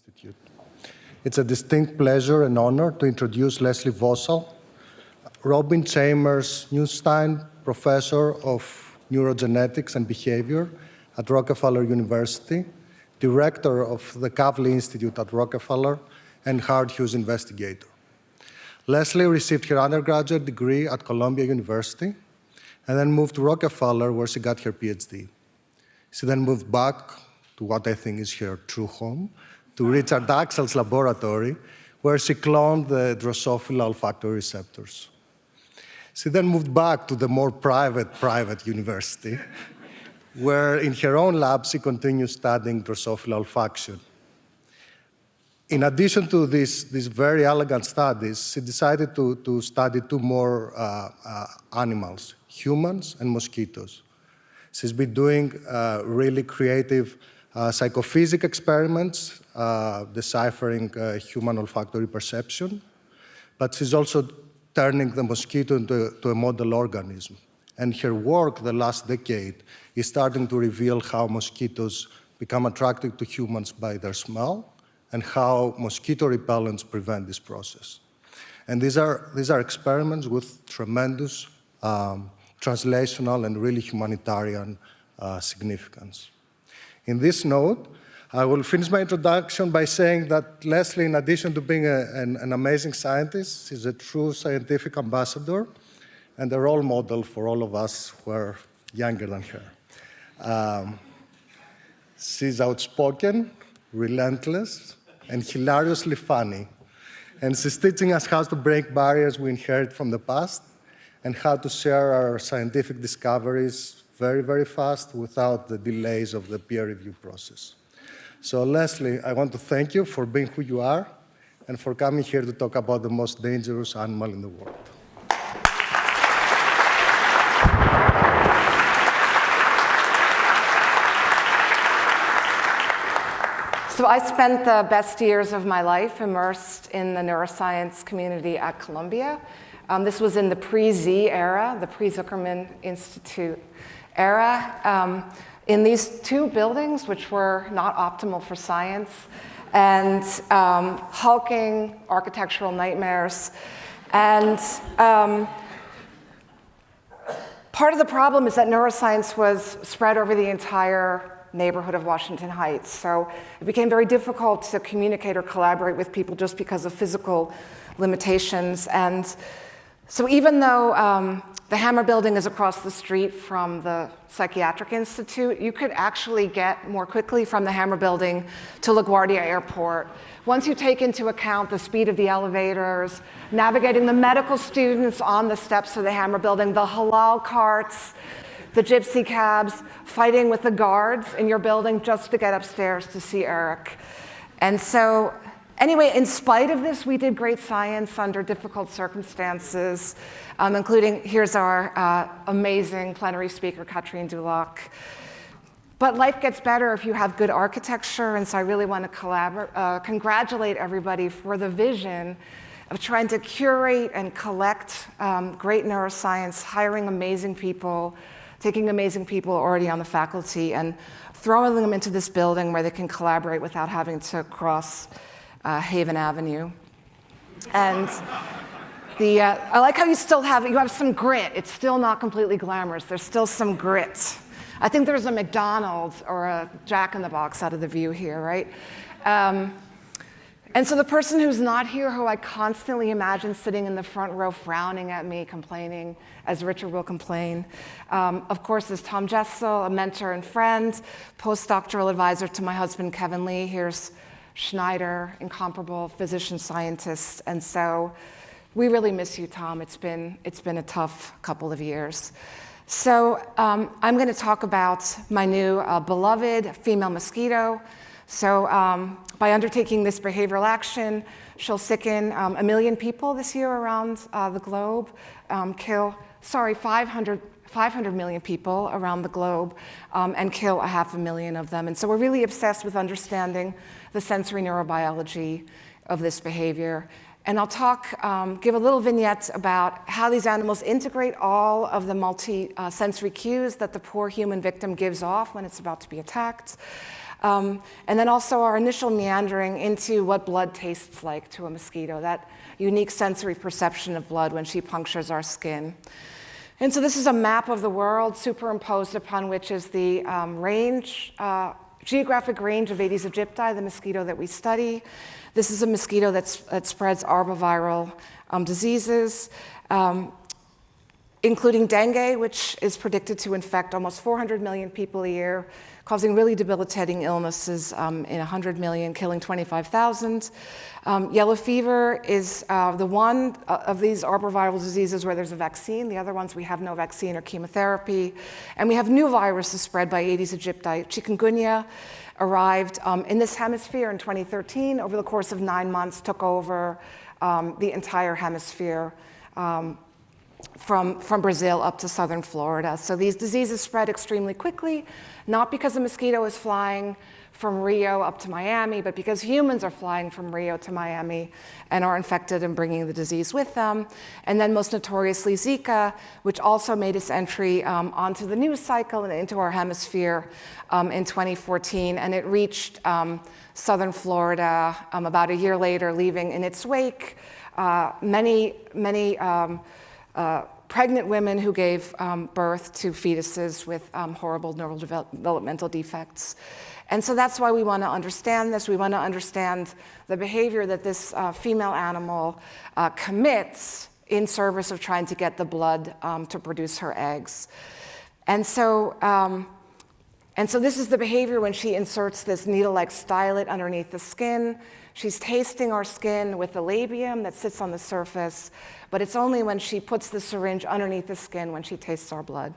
Institute. It's a distinct pleasure and honor to introduce Leslie Vosshall, Robin Chambers Newstein Professor of Neurogenetics and Behavior at Rockefeller University, Director of the Kavli Institute at Rockefeller, and Howard Hughes Investigator. Leslie received her undergraduate degree at Columbia University and then moved to Rockefeller, where she got her PhD. She then moved back to what I think is her true home, to Richard Axel's laboratory, where she cloned the Drosophila olfactory receptors. She then moved back to the more private university, where in her own lab she continued studying Drosophila olfaction. In addition to these very elegant studies, she decided to study two more animals, humans and mosquitoes. She's been doing really creative psychophysics experiments, deciphering human olfactory perception, but she's also turning the mosquito into a model organism. And her work the last decade is starting to reveal how mosquitoes become attracted to humans by their smell and how mosquito repellents prevent this process. And these are experiments with tremendous translational and really humanitarian significance. In this note, I will finish my introduction by saying that Leslie, in addition to being an amazing scientist, is a true scientific ambassador and a role model for all of us who are younger than her. She's outspoken, relentless, and hilariously funny. And she's teaching us how to break barriers we inherit from the past and how to share our scientific discoveries very, very fast without the delays of the peer review process. So Leslie, I want to thank you for being who you are and for coming here to talk about the most dangerous animal in the world. So I spent the best years of my life immersed in the neuroscience community at Columbia. This was in the pre-Z era, the pre-Zuckerman Institute era, in these two buildings, which were not optimal for science, and hulking architectural nightmares. And part of the problem is that neuroscience was spread over the entire neighborhood of Washington Heights. So it became very difficult to communicate or collaborate with people just because of physical limitations. And so even though the Hammer building is across the street from the Psychiatric Institute, you could actually get more quickly from the Hammer building to LaGuardia Airport. Once you take into account the speed of the elevators, navigating the medical students on the steps of the Hammer building, the halal carts, the gypsy cabs, fighting with the guards in your building just to get upstairs to see Eric. And so, anyway, in spite of this, we did great science under difficult circumstances, including, here's our amazing plenary speaker, Katrine Dulac. But life gets better if you have good architecture, and so I really want to congratulate everybody for the vision of trying to curate and collect great neuroscience, hiring amazing people, taking amazing people already on the faculty and throwing them into this building where they can collaborate without having to cross Haven Avenue. And I like how you have some grit. It's still not completely glamorous. There's still some grit. I think there's a McDonald's or a Jack in the Box out of the view here, right? And so the person who's not here, who I constantly imagine sitting in the front row frowning at me, complaining, as Richard will complain, of course, is Tom Jessell, a mentor and friend, postdoctoral advisor to my husband, Kevin Lee. Here's Schneider, incomparable physician scientist. And so we really miss you, Tom. It's been a tough couple of years. So I'm going to talk about my new beloved female mosquito. So by undertaking this behavioral action, she'll sicken 1 million people this year around the globe, kill 500 million people around the globe, and kill 500,000 of them. And so we're really obsessed with understanding the sensory neurobiology of this behavior. And I'll give a little vignette about how these animals integrate all of the multi-sensory cues that the poor human victim gives off when it's about to be attacked. And then also our initial meandering into what blood tastes like to a mosquito, that unique sensory perception of blood when she punctures our skin. And so this is a map of the world, superimposed upon which is the geographic range of Aedes aegypti, the mosquito that we study. This is a mosquito that spreads arboviral diseases, including dengue, which is predicted to infect almost 400 million people a year, causing really debilitating illnesses in 100 million, killing 25,000. Yellow fever is the one of these arboviral diseases where there's a vaccine. The other ones we have no vaccine or chemotherapy. And we have new viruses spread by Aedes aegypti. Chikungunya arrived in this hemisphere in 2013. Over the course of 9 months, took over the entire hemisphere from Brazil up to southern Florida. So these diseases spread extremely quickly, not because a mosquito is flying from Rio up to Miami, but because humans are flying from Rio to Miami and are infected and bringing the disease with them. And then most notoriously Zika, which also made its entry onto the news cycle and into our hemisphere in 2014. And it reached southern Florida about a year later, leaving in its wake many pregnant women who gave birth to fetuses with horrible neurodevelopmental defects. And so that's why we want to understand this. We want to understand the behavior that this female animal commits in service of trying to get the blood to produce her eggs. And so this is the behavior when she inserts this needle-like stylet underneath the skin. She's tasting our skin with the labium that sits on the surface, but it's only when she puts the syringe underneath the skin when she tastes our blood.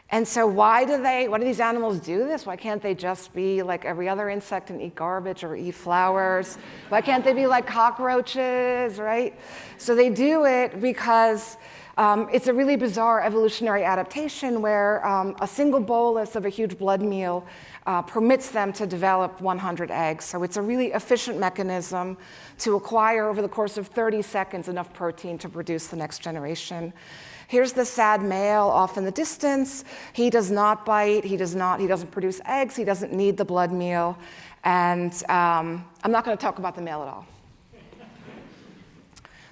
And so why do these animals do this? Why can't they just be like every other insect and eat garbage or eat flowers? Why can't they be like cockroaches, right? So they do it because it's a really bizarre evolutionary adaptation where a single bolus of a huge blood meal permits them to develop 100 eggs. So it's a really efficient mechanism to acquire over the course of 30 seconds enough protein to produce the next generation. Here's the sad male off in the distance. He does not bite, he doesn't produce eggs, he doesn't need the blood meal. And I'm not going to talk about the male at all.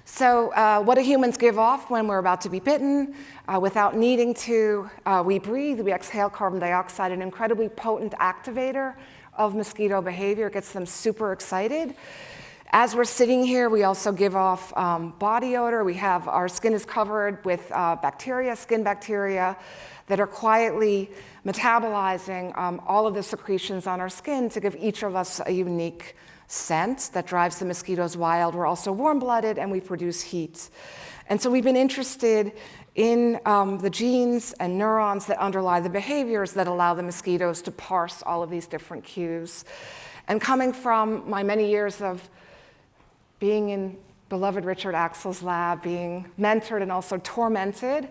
So what do humans give off when we're about to be bitten? Without needing to, we breathe, we exhale carbon dioxide, an incredibly potent activator of mosquito behavior. It gets them super excited. As we're sitting here, we also give off body odor. Our skin is covered with bacteria, skin bacteria, that are quietly metabolizing all of the secretions on our skin to give each of us a unique scent that drives the mosquitoes wild. We're also warm-blooded and we produce heat. And so we've been interested in the genes and neurons that underlie the behaviors that allow the mosquitoes to parse all of these different cues. And coming from my many years of being in beloved Richard Axel's lab, being mentored and also tormented,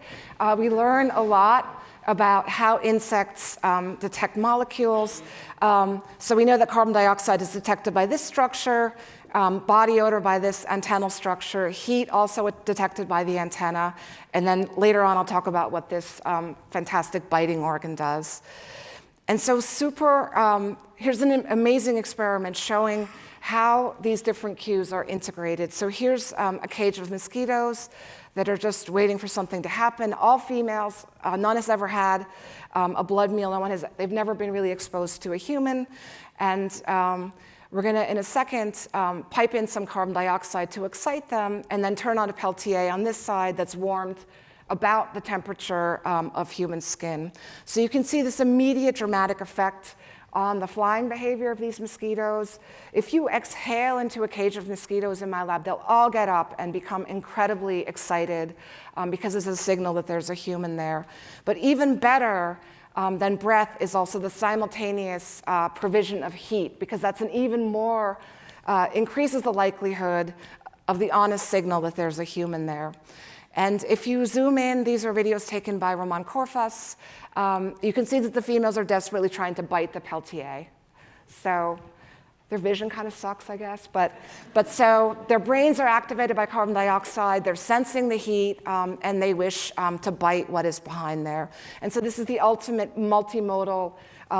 we learn a lot about how insects detect molecules. So we know that carbon dioxide is detected by this structure, body odor by this antennal structure, heat also detected by the antenna, and then later on I'll talk about what this fantastic biting organ does. And so here's an amazing experiment showing how these different cues are integrated. So here's a cage of mosquitoes that are just waiting for something to happen. All females, none has ever had a blood meal. They've never been really exposed to a human. And we're gonna, in a second, pipe in some carbon dioxide to excite them and then turn on a Peltier on this side that's warmed about the temperature of human skin. So you can see this immediate dramatic effect on the flying behavior of these mosquitoes. If you exhale into a cage of mosquitoes in my lab, they'll all get up and become incredibly excited because it's a signal that there's a human there. But even better than breath is also the simultaneous provision of heat, because that's an even more, increases the likelihood of the honest signal that there's a human there. And if you zoom in, these are videos taken by Roman Korfas. You can see that the females are desperately trying to bite the Peltier. So their vision kind of sucks, I guess. But so their brains are activated by carbon dioxide. They're sensing the heat, and they wish to bite what is behind there. And so this is the ultimate multimodal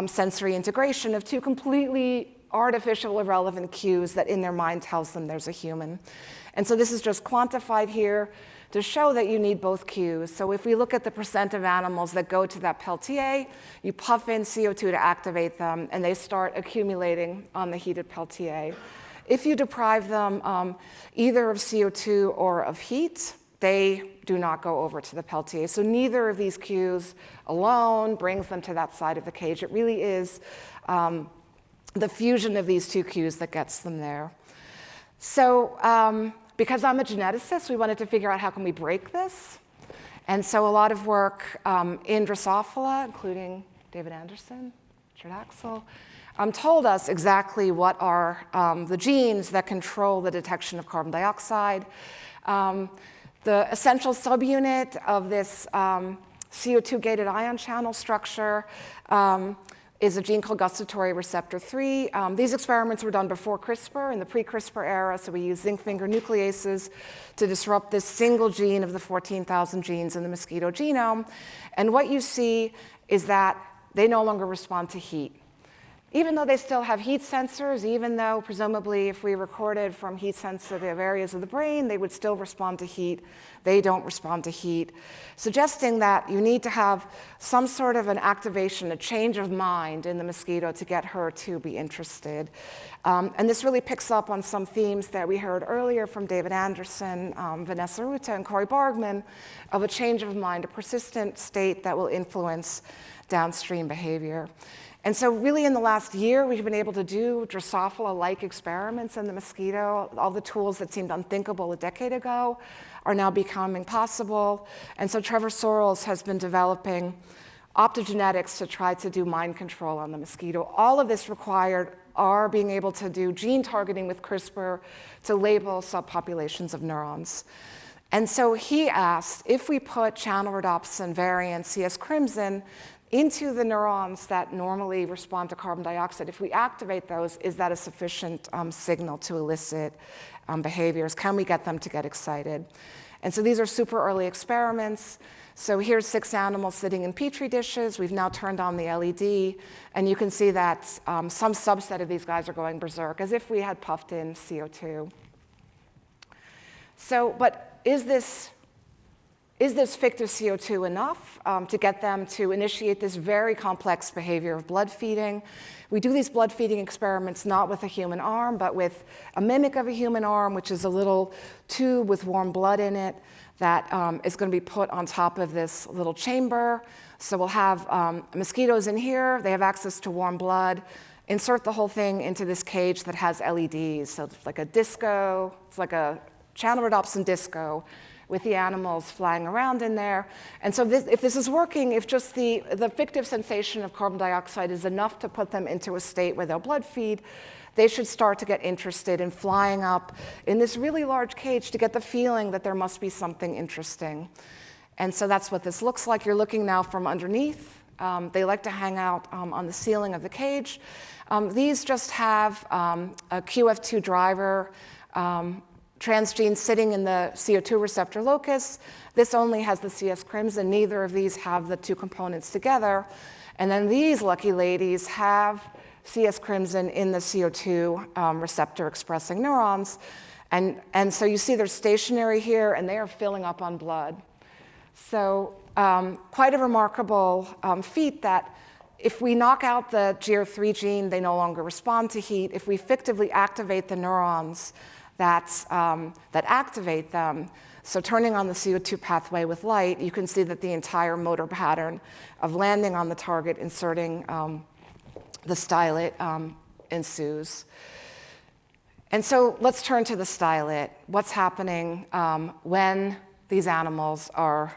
sensory integration of two completely artificial, irrelevant cues that in their mind tells them there's a human. And so this is just quantified here to show that you need both cues. So if we look at the percent of animals that go to that Peltier, you puff in CO2 to activate them, and they start accumulating on the heated Peltier. If you deprive them either of CO2 or of heat, they do not go over to the Peltier. So neither of these cues alone brings them to that side of the cage. It really is the fusion of these two cues that gets them there. So because I'm a geneticist, we wanted to figure out how can we break this. And so a lot of work in Drosophila, including David Anderson, Jessell, told us exactly what are the genes that control the detection of carbon dioxide. The essential subunit of this CO2-gated ion channel structure is a gene called gustatory receptor 3. These experiments were done before CRISPR, in the pre-CRISPR era, so we used zinc finger nucleases to disrupt this single gene of the 14,000 genes in the mosquito genome. And what you see is that they no longer respond to heat. Even though they still have heat sensors, even though presumably if we recorded from heat-sensitive areas of the brain, they would still respond to heat, they don't respond to heat, suggesting that you need to have some sort of an activation, a change of mind in the mosquito to get her to be interested. And this really picks up on some themes that we heard earlier from David Anderson, Vanessa Ruta, and Corey Bargman of a change of mind, a persistent state that will influence downstream behavior. And so really in the last year, we've been able to do Drosophila-like experiments in the mosquito. All the tools that seemed unthinkable a decade ago are now becoming possible. And so Trevor Sorrells has been developing optogenetics to try to do mind control on the mosquito. All of this required are being able to do gene targeting with CRISPR to label subpopulations of neurons. And so he asked, if we put channel rhodopsin variant CS crimson into the neurons that normally respond to carbon dioxide, if we activate those, is that a sufficient signal to elicit behaviors? Can we get them to get excited? And so these are super early experiments. So here's 6 animals sitting in petri dishes. We've now turned on the LED, and you can see that some subset of these guys are going berserk, as if we had puffed in CO2. So, but is this fictive CO2 enough to get them to initiate this very complex behavior of blood feeding? We do these blood feeding experiments not with a human arm, but with a mimic of a human arm, which is a little tube with warm blood in it that is going to be put on top of this little chamber. So we'll have mosquitoes in here. They have access to warm blood. Insert the whole thing into this cage that has LEDs. So it's like a disco. It's like a channel rhodopsin disco with the animals flying around in there. And so if this is working, if just the fictive sensation of carbon dioxide is enough to put them into a state where they'll blood feed, they should start to get interested in flying up in this really large cage to get the feeling that there must be something interesting. And so that's what this looks like. You're looking now from underneath. They like to hang out on the ceiling of the cage. These just have a QF2 driver transgene sitting in the CO2 receptor locus. This only has the CS crimson. Neither of these have the two components together. And then these lucky ladies have CS crimson in the CO2 receptor expressing neurons. And so you see they're stationary here, and they are filling up on blood. So quite a remarkable feat that if we knock out the GR3 gene, they no longer respond to heat. If we fictively activate the neurons that activate them, so turning on the CO2 pathway with light, you can see that the entire motor pattern of landing on the target, inserting the stylet ensues. And so let's turn to the stylet. What's happening when these animals are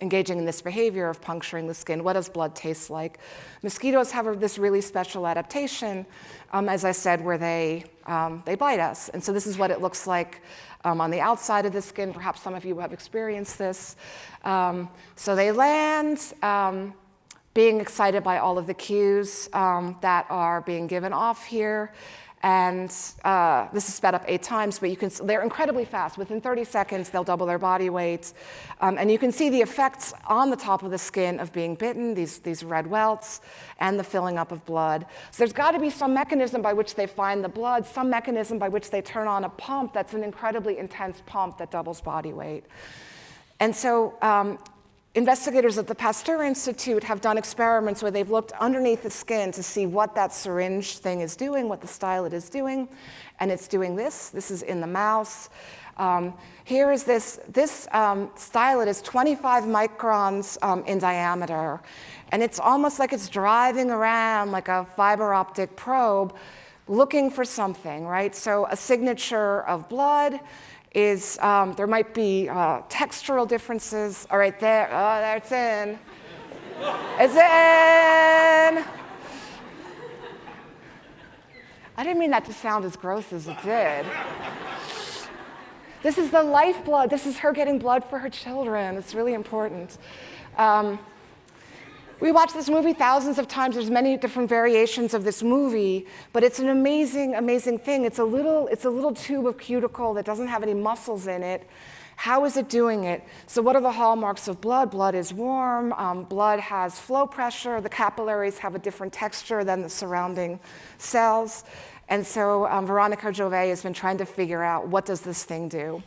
engaging in this behavior of puncturing the skin? What does blood taste like? Mosquitoes have this really special adaptation, as I said, where they bite us. And so this is what it looks like on the outside of the skin. Perhaps some of you have experienced this. So they land, being excited by all of the cues that are being given off here. And this is sped up 8 times, but they're incredibly fast. Within 30 seconds, they'll double their body weight. And you can see the effects on the top of the skin of being bitten, these red welts, and the filling up of blood. So there's got to be some mechanism by which they find the blood, some mechanism by which they turn on a pump that's an incredibly intense pump that doubles body weight. And so investigators at the Pasteur Institute have done experiments where they've looked underneath the skin to see what that syringe thing is doing, what the stylet is doing, and it's doing this. This is in the mouse. Here is this stylet is 25 microns in diameter, and it's almost like it's driving around like a fiber optic probe looking for something, right? So a signature of blood is, there might be textural differences. All right, there, oh, there it's in. It's in! I didn't mean that to sound as gross as it did. This is the lifeblood. This is her getting blood for her children. It's really important. We watched this movie thousands of times. There's many different variations of this movie, but it's an amazing, amazing thing. It's a little tube of cuticle that doesn't have any muscles in it. How is it doing it? So what are the hallmarks of blood? Blood is warm. Blood has flow pressure. The capillaries have a different texture than the surrounding cells. And so Veronica Jovet has been trying to figure out, what does this thing do?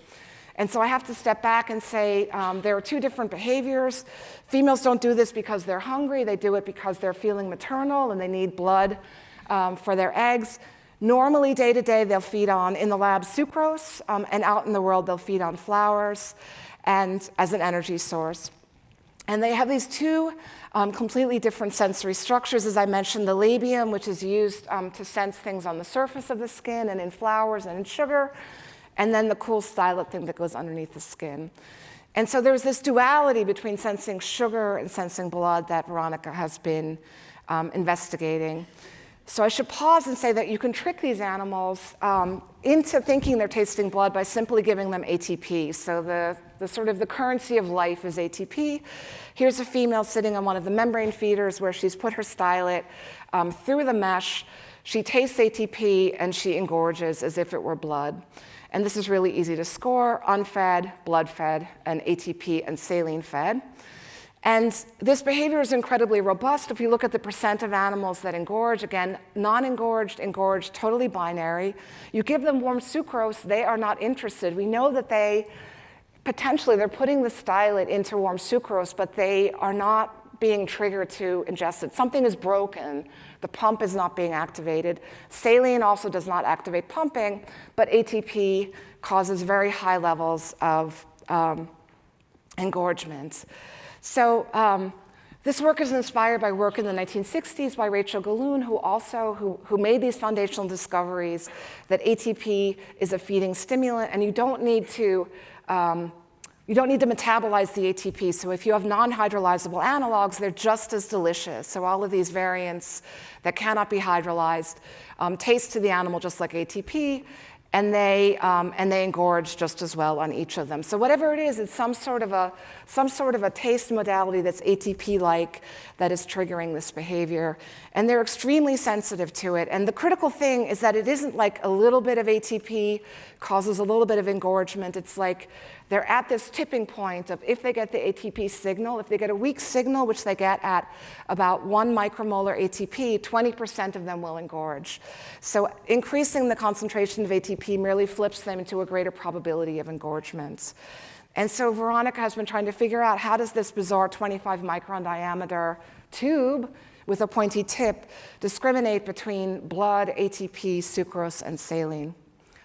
And so I have to step back and say there are 2 different behaviors. Females don't do this because they're hungry. They do it because they're feeling maternal and they need blood for their eggs. Normally, day to day, they'll feed on, in the lab, sucrose, and out in the world, they'll feed on flowers and as an energy source. And they have these 2 completely different sensory structures. As I mentioned, the labium, which is used to sense things on the surface of the skin and in flowers and in sugar, and then the cool stylet thing that goes underneath the skin. And so there's this duality between sensing sugar and sensing blood that Veronica has been investigating. So I should pause and say that you can trick these animals into thinking they're tasting blood by simply giving them ATP. So the sort of the currency of life is ATP. Here's a female sitting on one of the membrane feeders where she's put her stylet through the mesh. She tastes ATP and she engorges as if it were blood. And this is really easy to score: unfed, blood-fed, and ATP and saline-fed. And this behavior is incredibly robust. If you look at the percent of animals that engorge, again, non-engorged, engorged, totally binary. You give them warm sucrose, they are not interested. We know that they're putting the stylet into warm sucrose, but they are not being triggered to ingest it. Something is broken. The pump is not being activated. Saline also does not activate pumping, but ATP causes very high levels of engorgement. So this work is inspired by work in the 1960s by Rachel Galoon, who made these foundational discoveries that ATP is a feeding stimulant, and you don't need to metabolize the ATP. So if you have non-hydrolyzable analogs, they're just as delicious. So all of these variants that cannot be hydrolyzed taste to the animal just like ATP, and they engorge just as well on each of them. So whatever it is, it's some sort of a taste modality that's ATP-like that is triggering this behavior. And they're extremely sensitive to it. And the critical thing is that it isn't like a little bit of ATP causes a little bit of engorgement. It's like they're at this tipping point of, if they get the ATP signal, if they get a weak signal, which they get at about 1 micromolar ATP, 20% of them will engorge. So increasing the concentration of ATP merely flips them into a greater probability of engorgement. And so Veronica has been trying to figure out, how does this bizarre 25 micron diameter tube with a pointy tip discriminate between blood, ATP, sucrose, and saline?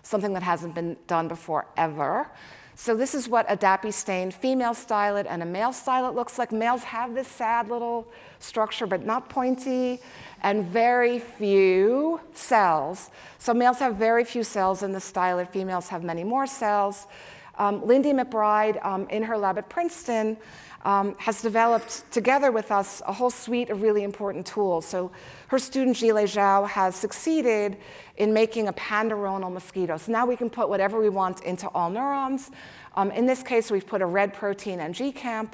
Something that hasn't been done before ever. So this is what a dappy-stained female stylet and a male stylet looks like. Males have this sad little structure, but not pointy, and very few cells. So males have very few cells in the stylet. Females have many more cells. Lindy McBride, in her lab at Princeton, has developed together with us a whole suite of really important tools. So her student Jessell Zhao has succeeded in making a pan-neuronal mosquito. So now we can put whatever we want into all neurons. In this case, we've put a red protein and GCAMP.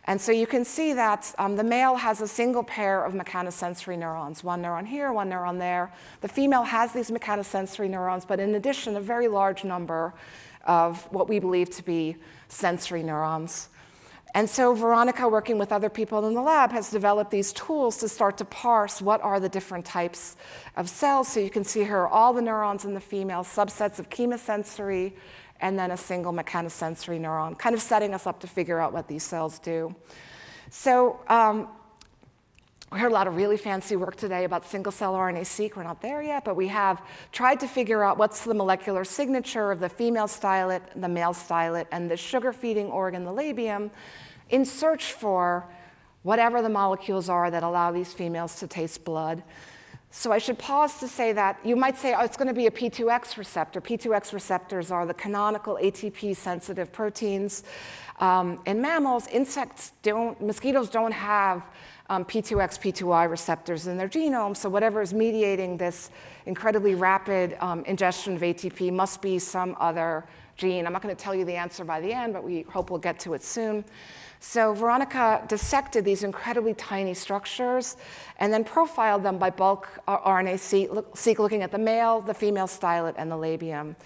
And so you can see that the male has a single pair of mechanosensory neurons, one neuron here, one neuron there. The female has these mechanosensory neurons, but in addition, a very large number of what we believe to be sensory neurons. And so Veronica, working with other people in the lab, has developed these tools to start to parse what are the different types of cells. So you can see here all the neurons in the female, subsets of chemosensory, and then a single mechanosensory neuron, kind of setting us up to figure out what these cells do. So we heard a lot of really fancy work today about single-cell RNA-seq. We're not there yet, but we have tried to figure out what's the molecular signature of the female stylet, the male stylet, and the sugar-feeding organ, the labium, in search for whatever the molecules are that allow these females to taste blood. So I should pause to say that you might say, oh, it's going to be a P2X receptor. P2X receptors are the canonical ATP-sensitive proteins. In mammals, mosquitoes don't have P2X, P2I receptors in their genome, so whatever is mediating this incredibly rapid ingestion of ATP must be some other gene. I'm not going to tell you the answer by the end, but we hope we'll get to it soon. So Veronica dissected these incredibly tiny structures and then profiled them by bulk RNA-seq, looking at the male, the female stylet, and the labium,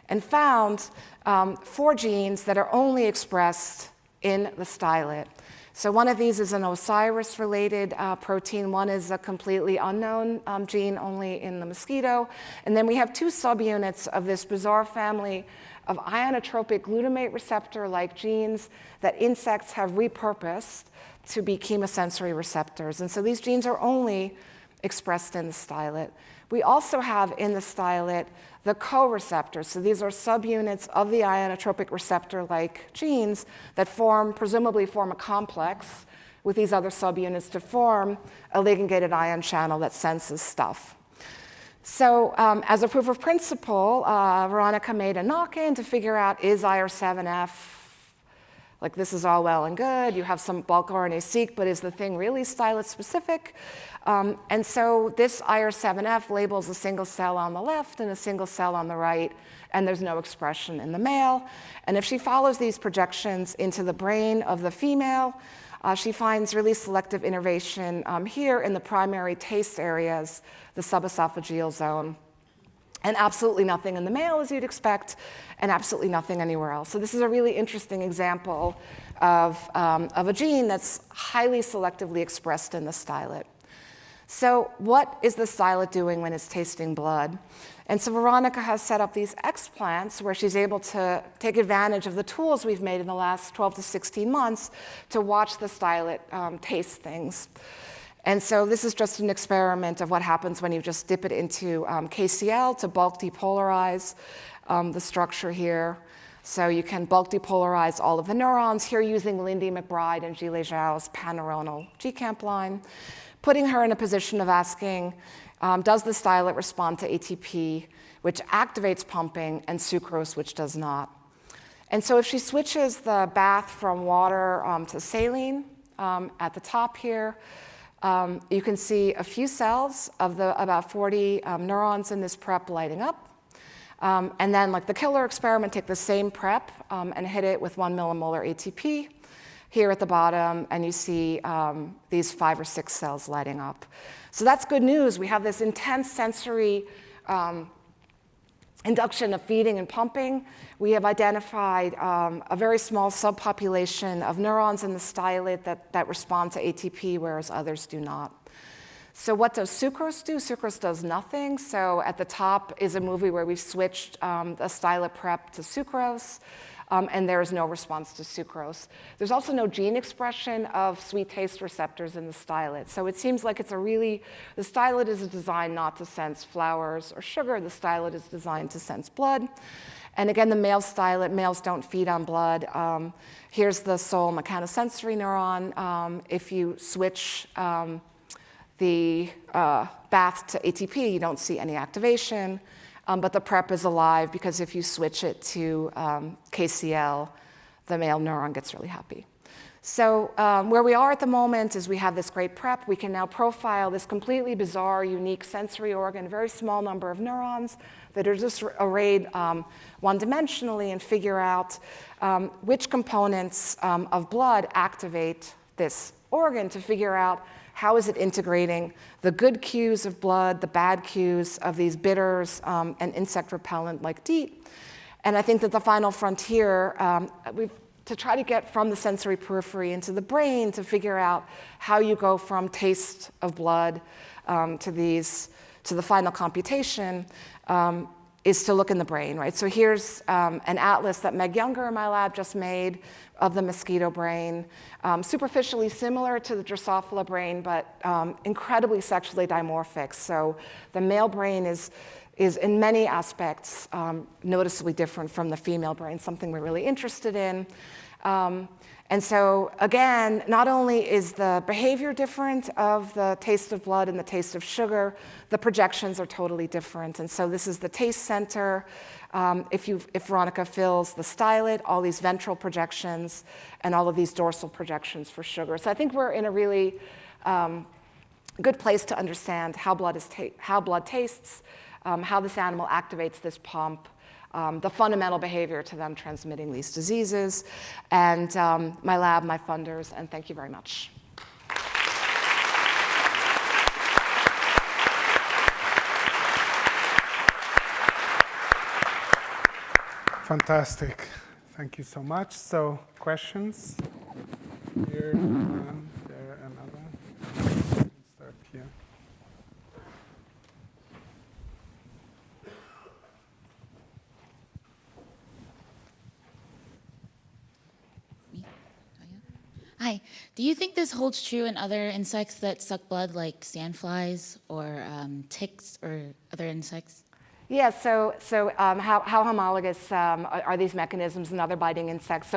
and found 4 genes that are only expressed in the stylet. So one of these is an Osiris-related protein. One is a completely unknown gene only in the mosquito. And then we have 2 subunits of this bizarre family of ionotropic glutamate receptor-like genes that insects have repurposed to be chemosensory receptors. And so these genes are only expressed in the stylet. We also have in the stylet the co-receptors. So these are subunits of the ionotropic receptor-like genes that presumably form a complex with these other subunits to form a ligandated ion channel that senses stuff. So as a proof of principle, Veronica made a knock-in to figure out, is IR7F, like this is all well and good, you have some bulk RNA-seq, but is the thing really stylet-specific? And so this IR7F labels a single cell on the left and a single cell on the right, and there's no expression in the male. And if she follows these projections into the brain of the female, she finds really selective innervation here in the primary taste areas, the subesophageal zone, and absolutely nothing in the male, as you'd expect, and absolutely nothing anywhere else. So this is a really interesting example of a gene that's highly selectively expressed in the stylet. So what is the stylet doing when it's tasting blood? And so Veronica has set up these explants where she's able to take advantage of the tools we've made in the last 12 to 16 months to watch the stylet taste things. And so this is just an experiment of what happens when you just dip it into KCl to bulk depolarize the structure here. So you can bulk depolarize all of the neurons here using Lindy McBride and Jessell Zhao's pan-neuronal GCAMP line, putting her in a position of asking, does the stylet respond to ATP, which activates pumping, and sucrose, which does not? And so if she switches the bath from water to saline at the top here, you can see a few cells of the about 40 neurons in this prep lighting up. And then, like the killer experiment, take the same prep and hit it with 1 millimolar ATP here at the bottom, and you see these 5 or 6 cells lighting up. So that's good news. We have this intense sensory induction of feeding and pumping. We have identified a very small subpopulation of neurons in the stylet that respond to ATP, whereas others do not. So what does sucrose do? Sucrose does nothing. So at the top is a movie where we've switched the stylet prep to sucrose, and there is no response to sucrose. There's also no gene expression of sweet taste receptors in the stylet. So it seems like the stylet is designed not to sense flowers or sugar. The stylet is designed to sense blood. And again, the male stylet, males don't feed on blood. Here's the sole mechanosensory neuron. If you switch the bath to ATP, you don't see any activation. But the prep is alive because if you switch it to KCl, the male neuron gets really happy. So where we are at the moment is we have this great prep. We can now profile this completely bizarre, unique sensory organ, a very small number of neurons that are just arrayed one-dimensionally, and figure out which components of blood activate this organ, to figure out how is it integrating the good cues of blood, the bad cues of these bitters and insect repellent like DEET. And I think that the final frontier, to try to get from the sensory periphery into the brain, to figure out how you go from taste of blood to the final computation, is to look in the brain, right? So here's an atlas that Meg Younger in my lab just made of the mosquito brain, superficially similar to the Drosophila brain, but incredibly sexually dimorphic. So the male brain is in many aspects noticeably different from the female brain, something we're really interested in. And so again, not only is the behavior different of the taste of blood and the taste of sugar, the projections are totally different. And so this is the taste center. If Veronica fills the stylet, all these ventral projections, and all of these dorsal projections for sugar. So I think we're in a really good place to understand how blood tastes, how this animal activates this pump, the fundamental behavior to them transmitting these diseases, and my lab, my funders, and thank you very much. Fantastic. Thank you so much. So, questions? Here, one, there, another. Let's start here. Hi. Do you think this holds true in other insects that suck blood, like sandflies or ticks or other insects? Yeah, so how homologous are these mechanisms in other biting insects?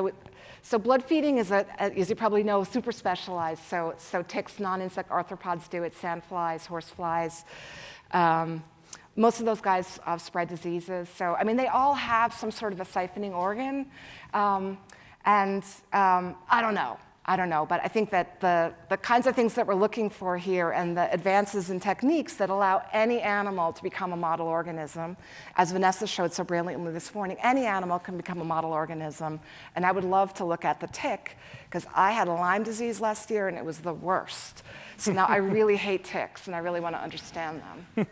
So blood feeding is, as you probably know, super specialized. So ticks, non-insect arthropods do it, sandflies, horseflies. Most of those guys spread diseases. So, I mean, they all have some sort of a siphoning organ. And I don't know, but I think that the kinds of things that we're looking for here and the advances in techniques that allow any animal to become a model organism, as Vanessa showed so brilliantly this morning, any animal can become a model organism. And I would love to look at the tick, because I had Lyme disease last year and it was the worst. So now I really hate ticks and I really want to understand them.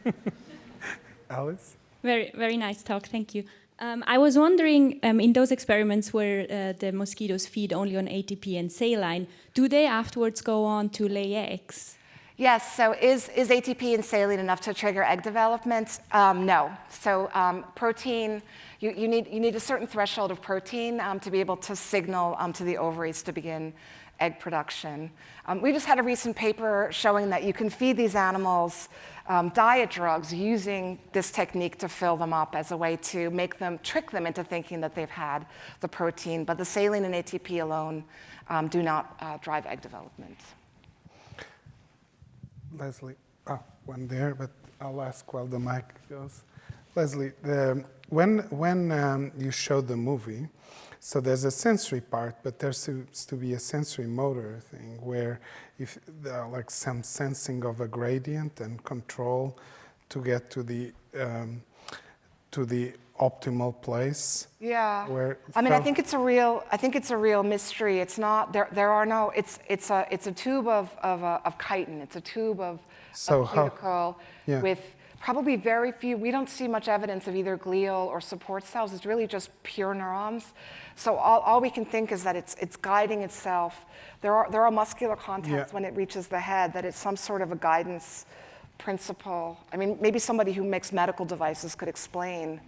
Alice? Very, very nice talk, thank you. I was wondering, in those experiments where the mosquitoes feed only on ATP and saline, do they afterwards go on to lay eggs? Yes, so is ATP and saline enough to trigger egg development? No. So protein, you need a certain threshold of protein to be able to signal to the ovaries to begin egg production. We just had a recent paper showing that you can feed these animals diet drugs using this technique to fill them up as a way to trick them into thinking that they've had the protein, but the saline and ATP alone do not drive egg development. Leslie, one there, but I'll ask while the mic goes. Leslie, when you showed the movie, so there's a sensory part, but there seems to be a sensory motor thing where if like some sensing of a gradient and control to get to the optimal place. Yeah. I think it's a real mystery. It's not there are no. It's a tube of chitin. It's a tube of cuticle with probably very few. We don't see much evidence of either glial or support cells. It's really just pure neurons. So all we can think is that it's guiding itself. There are muscular contacts when it reaches the head, that it's some sort of a guidance principle. I mean, maybe somebody who makes medical devices could explain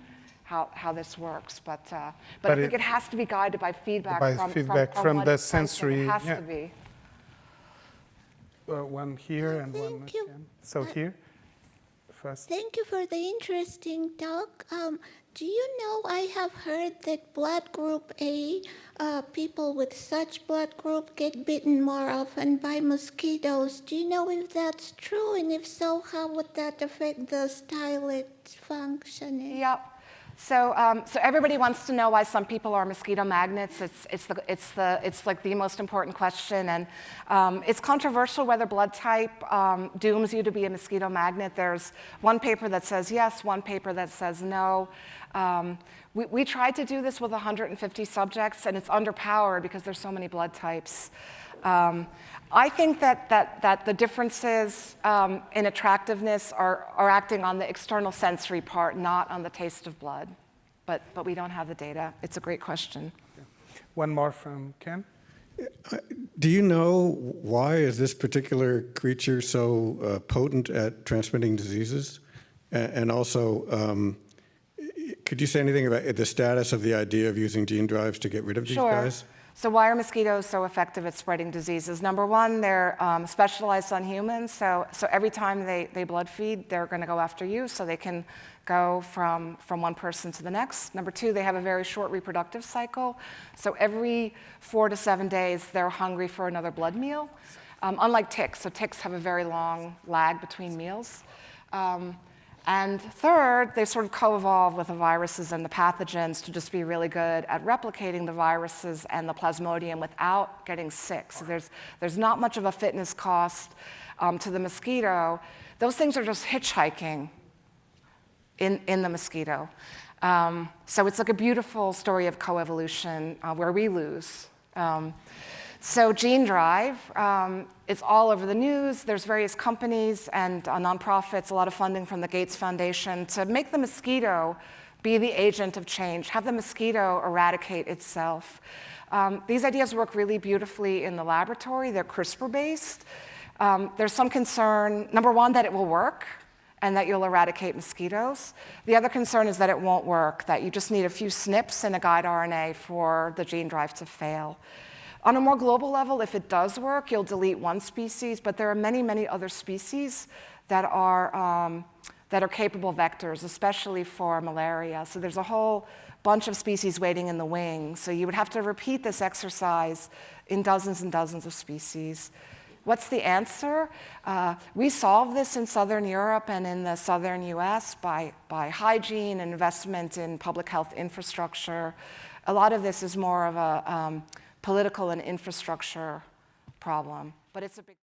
how this works, but I think it has to be guided by feedback from the sensory. It has to be. One here and one here. So here. First. Thank you for the interesting talk. Do you know, I have heard that blood group A, people with such blood group get bitten more often by mosquitoes. Do you know if that's true? And if so, how would that affect the stylet functioning? Yep. So everybody wants to know why some people are mosquito magnets. It's like the most important question, and it's controversial whether blood type dooms you to be a mosquito magnet. There's one paper that says yes, one paper that says no. We tried to do this with 150 subjects, and it's underpowered because there's so many blood types. I think that the differences in attractiveness are acting on the external sensory part, not on the taste of blood. But we don't have the data. It's a great question. One more from Ken. Do you know why is this particular creature so potent at transmitting diseases? And also, could you say anything about the status of the idea of using gene drives to get rid of these guys? So why are mosquitoes so effective at spreading diseases? Number one, they're specialized on humans. So every time they blood feed, they're going to go after you, so they can go from one person to the next. Number two, they have a very short reproductive cycle. So every 4 to 7 days, they're hungry for another blood meal. Unlike ticks. So ticks have a very long lag between meals. And third, they sort of co-evolve with the viruses and the pathogens to just be really good at replicating the viruses and the plasmodium without getting sick. So there's not much of a fitness cost to the mosquito. Those things are just hitchhiking in the mosquito. So it's like a beautiful story of coevolution where we lose. So gene drive, it's all over the news. There's various companies and nonprofits, a lot of funding from the Gates Foundation to make the mosquito be the agent of change, have the mosquito eradicate itself. These ideas work really beautifully in the laboratory. They're CRISPR-based. There's some concern, number one, that it will work and that you'll eradicate mosquitoes. The other concern is that it won't work, that you just need a few SNPs in a guide RNA for the gene drive to fail. On a more global level, if it does work, you'll delete one species, but there are many, many other species that are capable vectors, especially for malaria. So there's a whole bunch of species waiting in the wings. So you would have to repeat this exercise in dozens and dozens of species. What's the answer? We solved this in Southern Europe and in the Southern US by hygiene and investment in public health infrastructure. A lot of this is more of a political and infrastructure problem, but it's a big